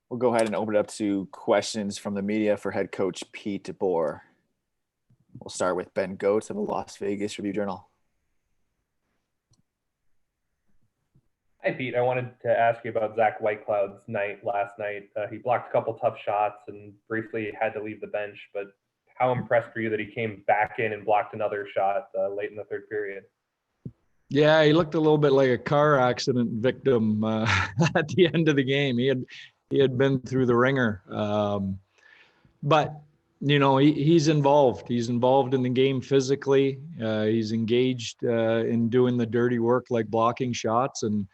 We'll go ahead and open it up to questions from the media for head coach Pete DeBoer. We'll start with Ben Goetz of the Las Vegas Review-Journal. Hi, Pete. I wanted to ask you about Zach Whitecloud's night last night. He blocked a couple tough shots and briefly had to leave the bench, but how impressed were you that he came back in and blocked another shot late in the third period? Yeah, he looked a little bit like a car accident victim at the end of the game. He had been through the ringer, but he's involved. He's involved in the game physically. He's engaged in doing the dirty work like blocking shots. And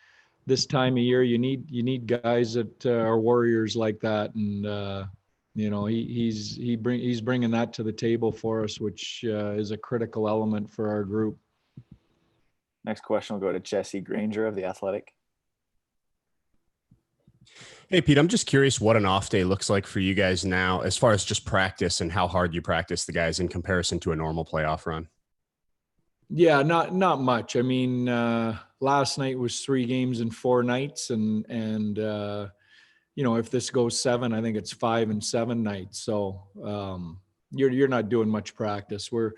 this time of year, you need guys that are warriors like that. And he's bringing that to the table for us, which is a critical element for our group. Next question will go to Jesse Granger of The Athletic. Hey, Pete, I'm just curious what an off day looks like for you guys now as far as just practice and how hard you practice the guys in comparison to a normal playoff run. Yeah, not much. I mean, last night was 3 games in 4 nights. And if this goes 7, I think it's 5 and 7 nights. So you're not doing much practice. We're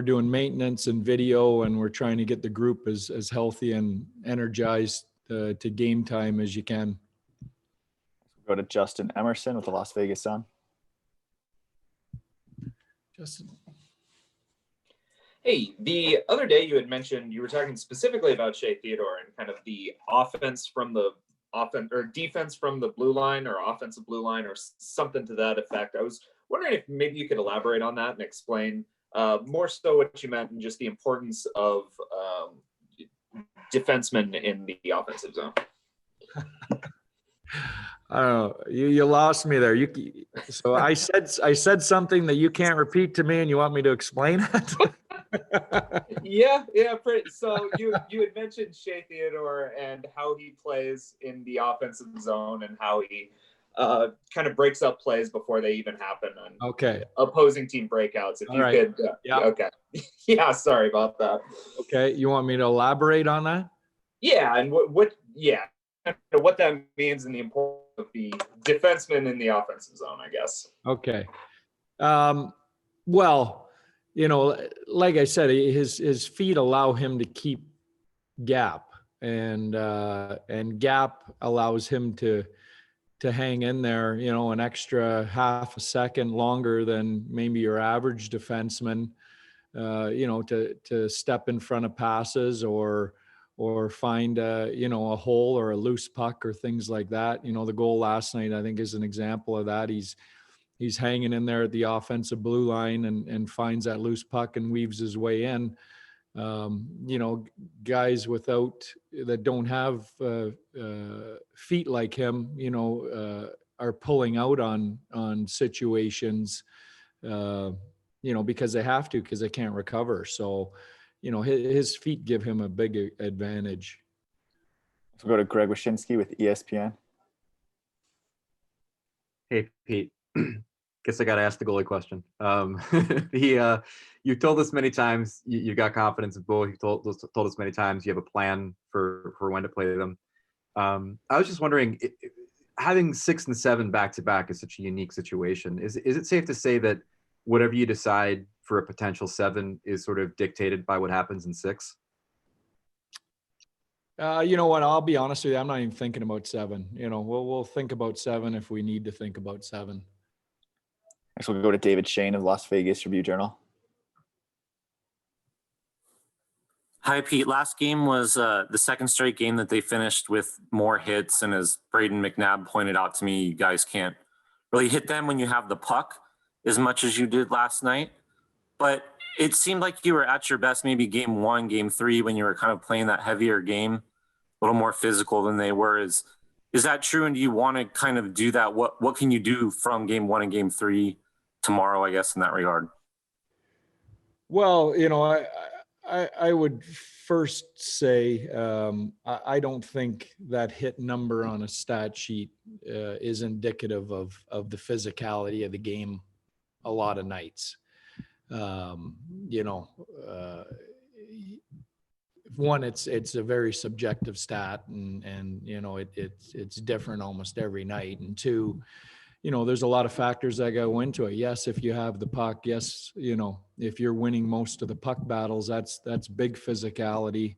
doing maintenance and video, and we're trying to get the group as healthy and energized to game time as you can. Go to Justin Emerson with the Las Vegas Sun. Justin. Hey, the other day you had mentioned you were talking specifically about Shay Theodore and kind of the defense from the blue line or offensive blue line or something to that effect. I was wondering if maybe you could elaborate on that and explain more so what you meant and just the importance of defensemen in the offensive zone. I don't know. You lost me there. So I said something that you can't repeat to me, and you want me to explain it? Yeah. So you had mentioned Shay Theodore and how he plays in the offensive zone and how he kind of breaks up plays before they even happen on opposing team breakouts. If All you right. could, Yeah. Okay. Yeah, sorry about that. Okay, you want me to elaborate on that? Yeah, and what that means and the importance of the defenseman in the offensive zone, I guess. Okay. Well, like I said, his feet allow him to keep gap, and gap allows him to hang in there, an extra half a second longer than maybe your average defenseman, to step in front of passes or find a hole or a loose puck or things like that. The goal last night, I think, is an example of that. He's hanging in there at the offensive blue line and finds that loose puck and weaves his way in. Guys that don't have feet like him, are pulling out on situations, because they have to, because they can't recover. So, his feet give him a big advantage. We'll go to Greg Wyshynski with ESPN. Hey, Pete. Guess I got to ask the goalie question. You've told us many times you've got confidence in both. You've told us many times you have a plan for when to play them. I was just wondering, having 6 and 7 back-to-back is such a unique situation. Is it safe to say that whatever you decide for a potential 7 is sort of dictated by what happens in 6? You know what? I'll be honest with you. I'm not even thinking about 7. We'll think about 7 if we need to think about 7. Next, we'll go to David Shane of Las Vegas Review-Journal. Hi, Pete. Last game was the second straight game that they finished with more hits. And as Braden McNabb pointed out to me, you guys can't really hit them when you have the puck as much as you did last night. But it seemed like you were at your best maybe game 1, game 3, when you were kind of playing that heavier game, a little more physical than they were. Is that true? And do you want to kind of do that? What can you do from game 1 and game 3 tomorrow, I guess, in that regard? Well, I would first say I don't think that hit number on a stat sheet is indicative of the physicality of the game a lot of nights. one, it's a very subjective stat, and you know, it's different almost every night. And two, you know, there's a lot of factors that go into it. Yes, if you have the puck, yes, you know, if you're winning most of the puck battles, that's big physicality,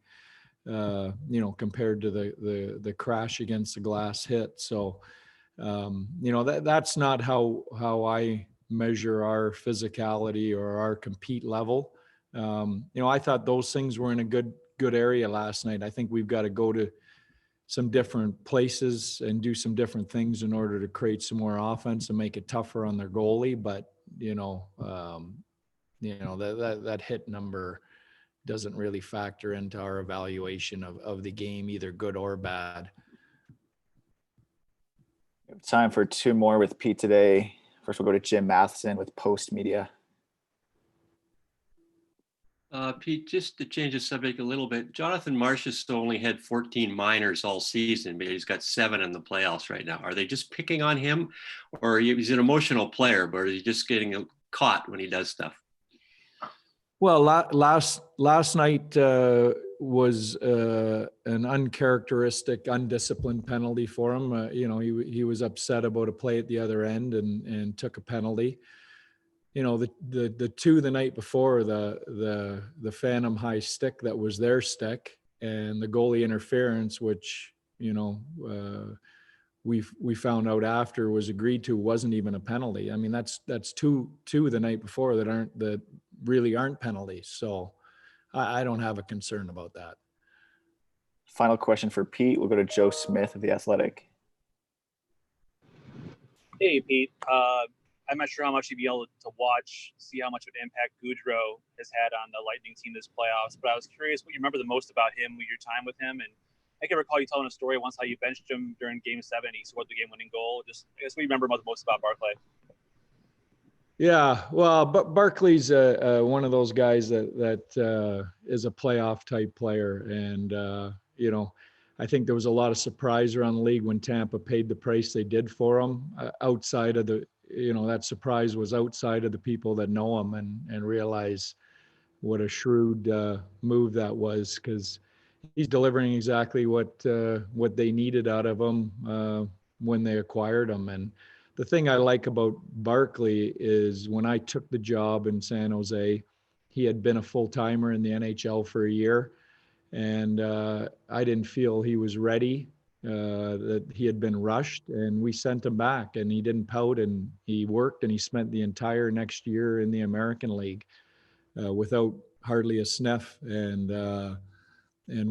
you know, compared to the crash against the glass hit. So, you know, that's not how I measure our physicality or our compete level. You know, I thought those things were in a good area last night. I think we've got to go to some different places and do some different things in order to create some more offense and make it tougher on their goalie. But, you know, that hit number doesn't really factor into our evaluation of the game, either good or bad. Time for two more with Pete today. First, we'll go to Jim Matheson with Post Media. Pete, just to change the subject a little bit, Jonathan Marchessault only had 14 minors all season, but he's got 7 in the playoffs right now. Are they just picking on him, or he's an emotional player, but is he just getting caught when he does stuff? Well, last night was an uncharacteristic, undisciplined penalty for him. You know, he was upset about a play at the other end and took a penalty. You know, the two the night before, the phantom high stick that was their stick, and the goalie interference, which, you know, we found out after was agreed to, wasn't even a penalty. I mean, that's two the night before that really aren't penalties. So I don't have a concern about that. Final question for Pete. We'll go to Joe Smith of The Athletic. Hey, Pete. I'm not sure how much you'd be able to watch, see how much of an impact Goodrow has had on the Lightning team this playoffs. But I was curious what you remember the most about him, your time with him. And I can recall you telling a story once how you benched him during Game 7. He scored the game-winning goal. Just, I guess, what you remember most about Barclay. Yeah, well, but Barclay's one of those guys that is a playoff type player, and you know, I think there was a lot of surprise around the league when Tampa paid the price they did for him. Outside of the, you know, that surprise was outside of the people that know him and realize what a shrewd move that was, because he's delivering exactly what they needed out of him when they acquired him. And the thing I like about Barclay is when I took the job in San Jose, he had been a full-timer in the NHL for a year, and I didn't feel he was ready, that he had been rushed, and we sent him back, and he didn't pout, and he worked, and he spent the entire next year in the American League without hardly a sniff, and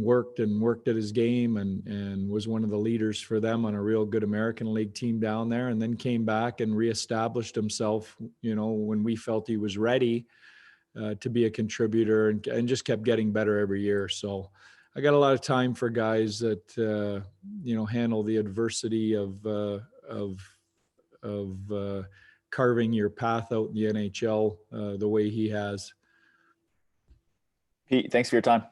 worked at his game and was one of the leaders for them on a real good American League team down there, and then came back and reestablished himself, you know, when we felt he was ready to be a contributor, and just kept getting better every year. So I got a lot of time for guys that, you know, handle the adversity of carving your path out in the NHL the way he has. Pete, thanks for your time.